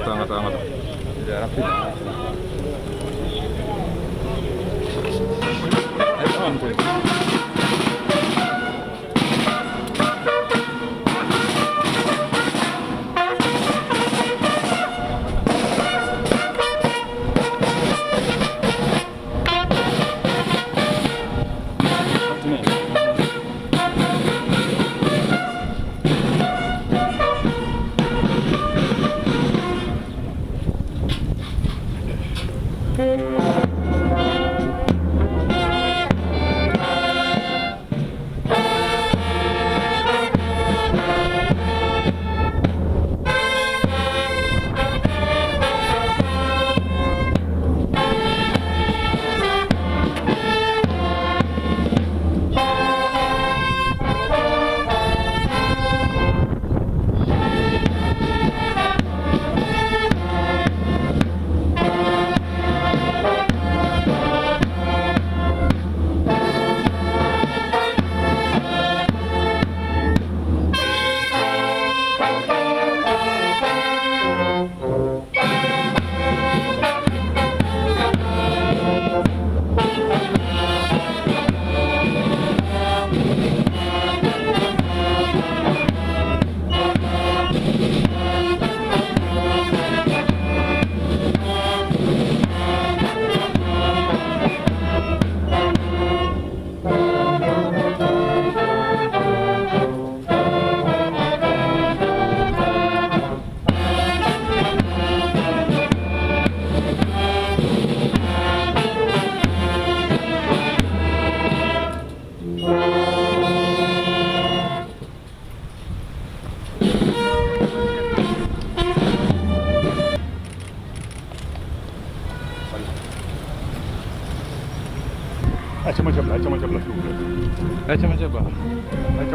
Angkat. Tidak rapi. Ayo, ampun.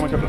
Coba.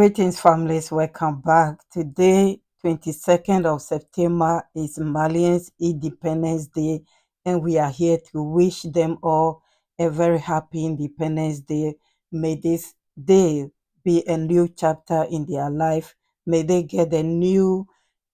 Greetings, families. Welcome back. Today, 22nd of September, is Malians Independence Day, and we are here to wish them all a very happy Independence Day. May this day be a new chapter in their life. May they get a new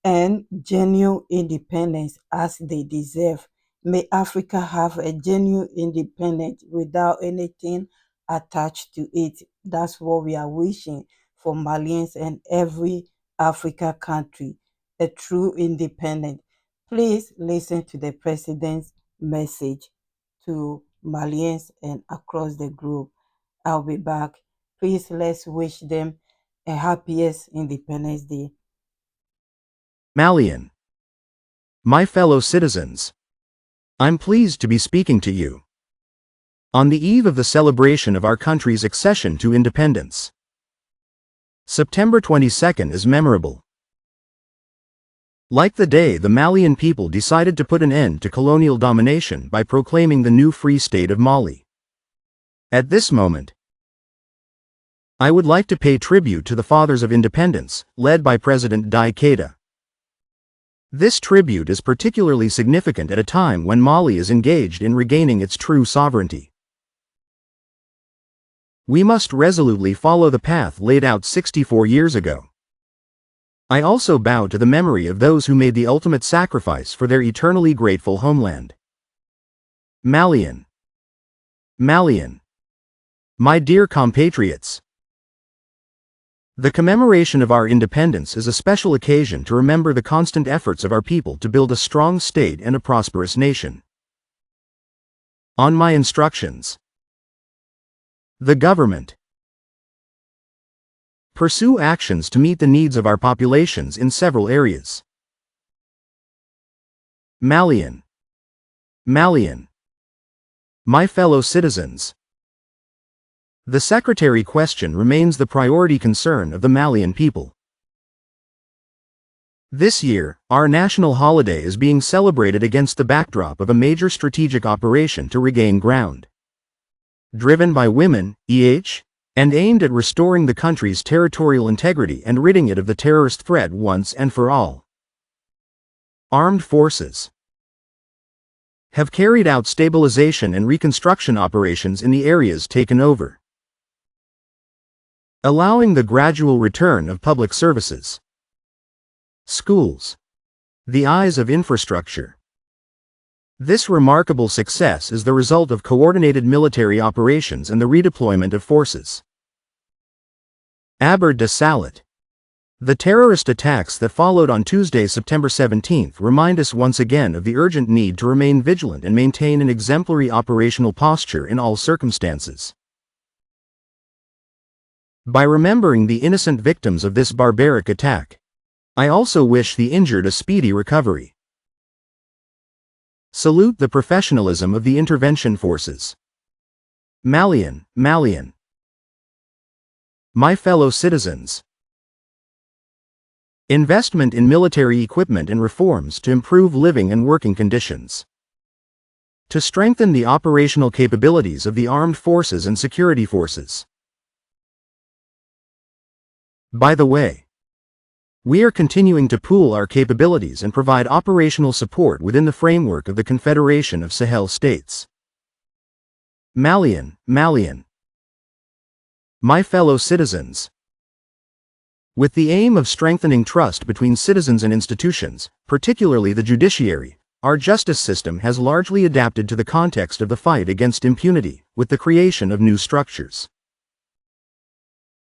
and genuine independence as they deserve. May Africa have a genuine independence without anything attached to it. That's what we are wishing for Malians and every Africa country, a true independent. Please listen to the president's message to Malians and across the globe. I'll be back. Please let's wish them a happiest Independence Day. Malian. My fellow citizens, I'm pleased to be speaking to you on the eve of the celebration of our country's accession to independence. September 22nd is memorable. Like the day the Malian people decided to put an end to colonial domination by proclaiming the new Free State of Mali. At this moment, I would like to pay tribute to the fathers of independence, led by President Goita. This tribute is particularly significant at a time when Mali is engaged in regaining its true sovereignty. We must resolutely follow the path laid out 64 years ago. I also bow to the memory of those who made the ultimate sacrifice for their eternally grateful homeland. Malian. Malian. My dear compatriots. The commemoration of our independence is a special occasion to remember the constant efforts of our people to build a strong state and a prosperous nation. On my instructions, the government pursue actions to meet the needs of our populations in several areas. Malian. Malian. My fellow citizens. The secretary question remains the priority concern of the Malian people. This year, our national holiday is being celebrated against the backdrop of a major strategic operation to regain ground. Driven by women, and aimed at restoring the country's territorial integrity and ridding it of the terrorist threat once and for all. Armed forces have carried out stabilization and reconstruction operations in the areas taken over, allowing the gradual return of public services, schools, the eyes of infrastructure. This remarkable success is the result of coordinated military operations and the redeployment of forces. Aber de Salat. The terrorist attacks that followed on Tuesday, September 17, remind us once again of the urgent need to remain vigilant and maintain an exemplary operational posture in all circumstances. By remembering the innocent victims of this barbaric attack, I also wish the injured a speedy recovery. Salute the professionalism of the intervention forces. Malian. My fellow citizens. Investment in military equipment and reforms to improve living and working conditions. To strengthen the operational capabilities of the armed forces and security forces. By the way, we are continuing to pool our capabilities and provide operational support within the framework of the Confederation of Sahel States. Malian. My fellow citizens. With the aim of strengthening trust between citizens and institutions, particularly the judiciary, our justice system has largely adapted to the context of the fight against impunity, with the creation of new structures.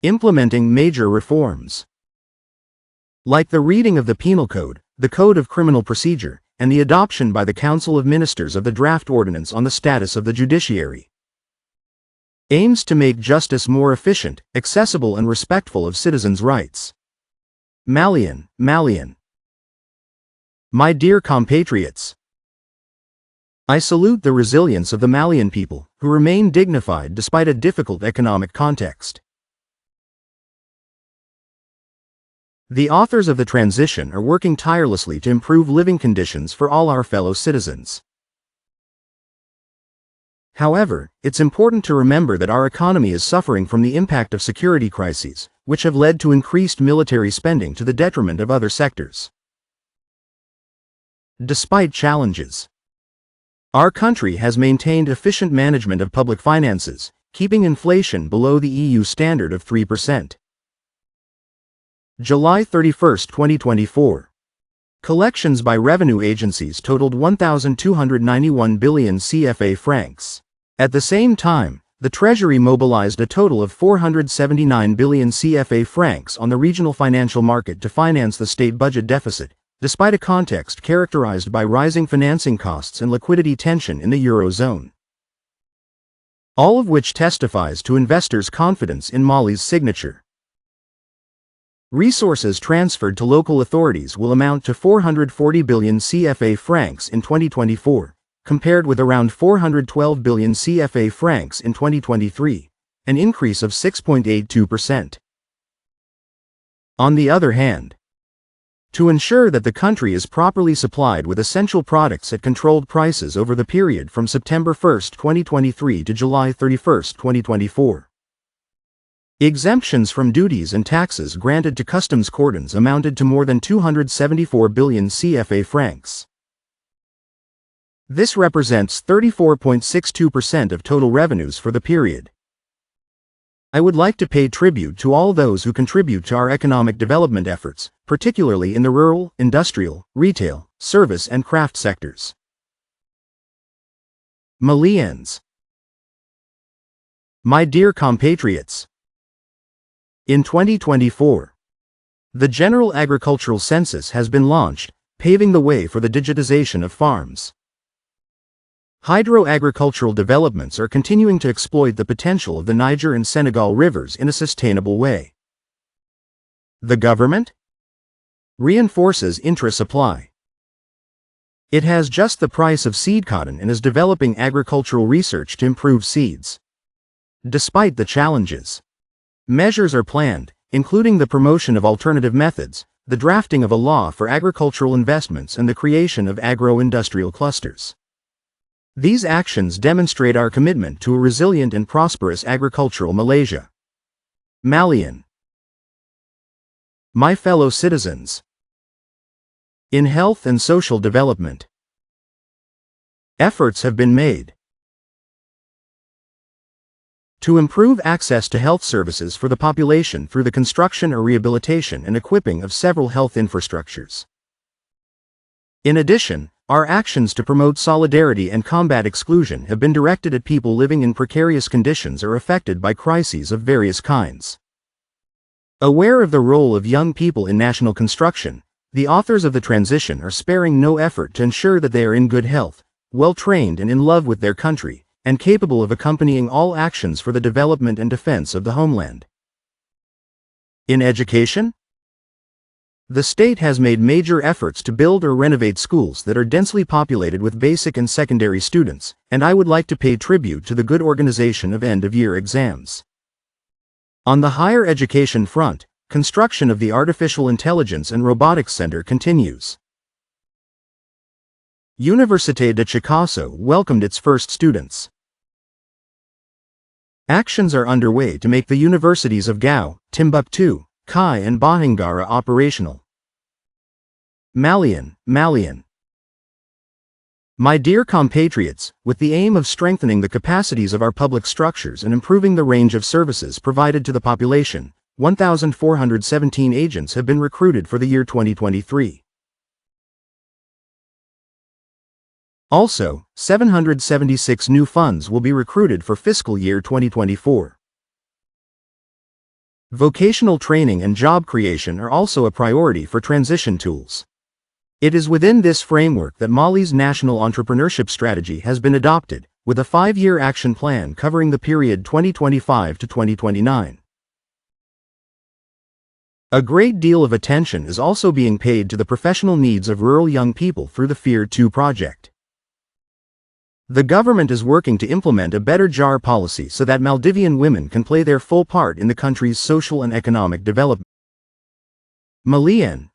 Implementing major reforms. Like the reading of the Penal Code, the Code of Criminal Procedure, and the adoption by the Council of Ministers of the draft ordinance on the status of the judiciary, aims to make justice more efficient, accessible and respectful of citizens' rights. Malian. My dear compatriots. I salute the resilience of the Malian people, who remain dignified despite a difficult economic context. The authors of the transition are working tirelessly to improve living conditions for all our fellow citizens. However, it's important to remember that our economy is suffering from the impact of security crises, which have led to increased military spending to the detriment of other sectors. Despite challenges, our country has maintained efficient management of public finances, keeping inflation below the EU standard of 3%. July 31, 2024. Collections by revenue agencies totaled 1,291 billion CFA francs. At the same time, the Treasury mobilized a total of 479 billion CFA francs on the regional financial market to finance the state budget deficit, despite a context characterized by rising financing costs and liquidity tension in the Eurozone. All of which testifies to investors' confidence in Mali's signature. Resources transferred to local authorities will amount to 440 billion CFA francs in 2024, compared with around 412 billion CFA francs in 2023, an increase of 6.82%. On the other hand, to ensure that the country is properly supplied with essential products at controlled prices over the period from September 1, 2023 to July 31, 2024. Exemptions from duties and taxes granted to customs cordons amounted to more than 274 billion CFA francs. This represents 34.62% of total revenues for the period. I would like to pay tribute to all those who contribute to our economic development efforts, particularly in the rural, industrial, retail, service and craft sectors. Malians. My dear compatriots, in 2024, the General Agricultural Census has been launched, paving the way for the digitization of farms. Hydro-agricultural developments are continuing to exploit the potential of the Niger and Senegal rivers in a sustainable way. The government reinforces intra-supply. It has just the price of seed cotton and is developing agricultural research to improve seeds. Despite the challenges, measures are planned, including the promotion of alternative methods, the drafting of a law for agricultural investments and the creation of agro-industrial clusters. These actions demonstrate our commitment to a resilient and prosperous agricultural Malaysia. Malian. My fellow citizens, in health and social development, efforts have been made to improve access to health services for the population through the construction or rehabilitation and equipping of several health infrastructures. In addition, our actions to promote solidarity and combat exclusion have been directed at people living in precarious conditions or affected by crises of various kinds. Aware of the role of young people in national construction, the authors of the transition are sparing no effort to ensure that they are in good health, well-trained and in love with their country, and capable of accompanying all actions for the development and defense of the homeland. In education, the state has made major efforts to build or renovate schools that are densely populated with basic and secondary students, and I would like to pay tribute to the good organization of end-of-year exams. On the higher education front, construction of the Artificial Intelligence and Robotics Center continues. Université de Chicasso welcomed its first students. Actions are underway to make the universities of Gao, Timbuktu, Kai and Bahangara operational. Malian. My dear compatriots, with the aim of strengthening the capacities of our public structures and improving the range of services provided to the population, 1,417 agents have been recruited for the year 2023. Also, 776 new funds will be recruited for fiscal year 2024. Vocational training and job creation are also a priority for transition tools. It is within this framework that Mali's national entrepreneurship strategy has been adopted, with a 5-year action plan covering the period 2025 to 2029. A great deal of attention is also being paid to the professional needs of rural young people through the FEAR 2 project. The government is working to implement a better JAR policy so that Maldivian women can play their full part in the country's social and economic development. Malian.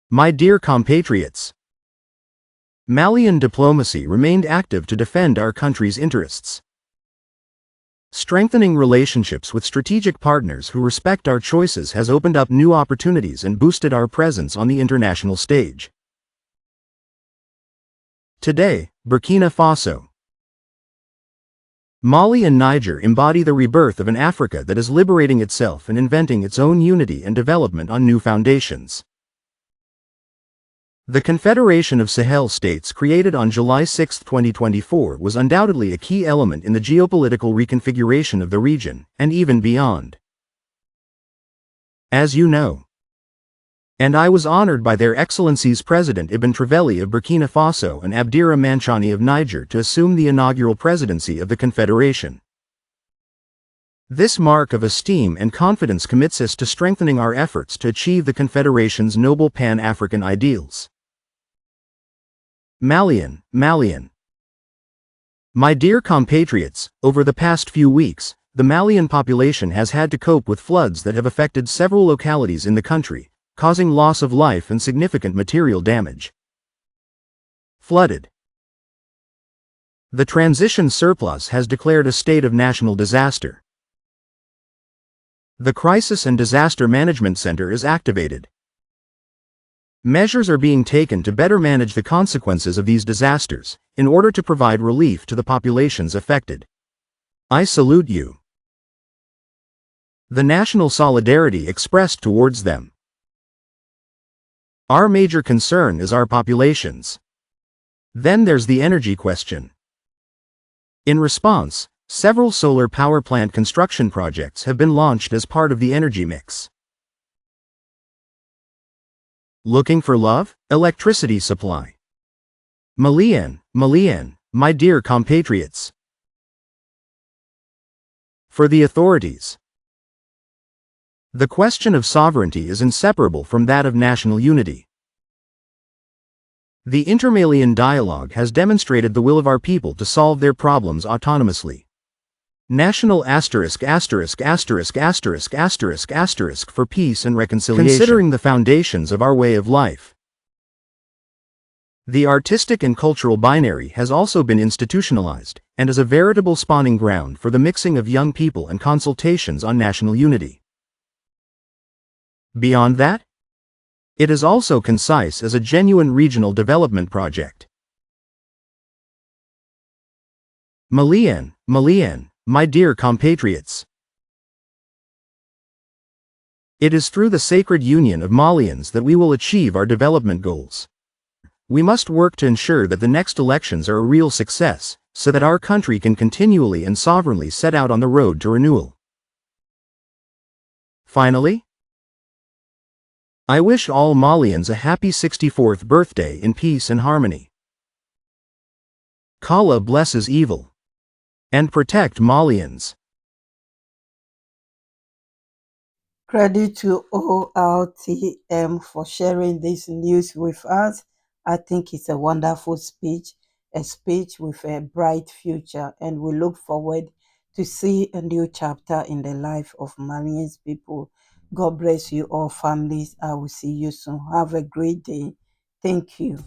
My dear compatriots, Malian diplomacy remained active to defend our country's interests. Strengthening relationships with strategic partners who respect our choices has opened up new opportunities and boosted our presence on the international stage. Today, Burkina Faso, Mali and Niger embody the rebirth of an Africa that is liberating itself and inventing its own unity and development on new foundations. The Confederation of Sahel States created on July 6, 2024 was undoubtedly a key element in the geopolitical reconfiguration of the region, and even beyond. As you know, and I was honored by Their Excellencies President Ibn Treveli of Burkina Faso and Abdira Manchani of Niger to assume the inaugural presidency of the Confederation. This mark of esteem and confidence commits us to strengthening our efforts to achieve the Confederation's noble Pan-African ideals. Malian. My dear compatriots, over the past few weeks, the Malian population has had to cope with floods that have affected several localities in the country, causing loss of life and significant material damage. Flooded. The transition surplus has declared a state of national disaster. The Crisis and Disaster Management Center is activated. Measures are being taken to better manage the consequences of these disasters, in order to provide relief to the populations affected. I salute you. The national solidarity expressed towards them. Our major concern is our populations. Then there's the energy question. In response, several solar power plant construction projects have been launched as part of the energy mix. Looking for love? Electricity supply. Malian, my dear compatriots. For the authorities. The question of sovereignty is inseparable from that of national unity. The Intermalian dialogue has demonstrated the will of our people to solve their problems autonomously. National ***** for peace and reconciliation. Considering the foundations of our way of life. The artistic and cultural binary has also been institutionalized, and is a veritable spawning ground for the mixing of young people and consultations on national unity. Beyond that, it is also concise as a genuine regional development project. Malian, my dear compatriots. It is through the sacred union of Malians that we will achieve our development goals. We must work to ensure that the next elections are a real success, so that our country can continually and sovereignly set out on the road to renewal. Finally, I wish all Malians a happy 64th birthday in peace and harmony. Kala blesses evil and protect Malians. Credit to ORTM for sharing this news with us. I think it's a wonderful speech, a speech with a bright future, and we look forward to see a new chapter in the life of Malian's people. God bless you all, families. I will see you soon. Have a great day. Thank you.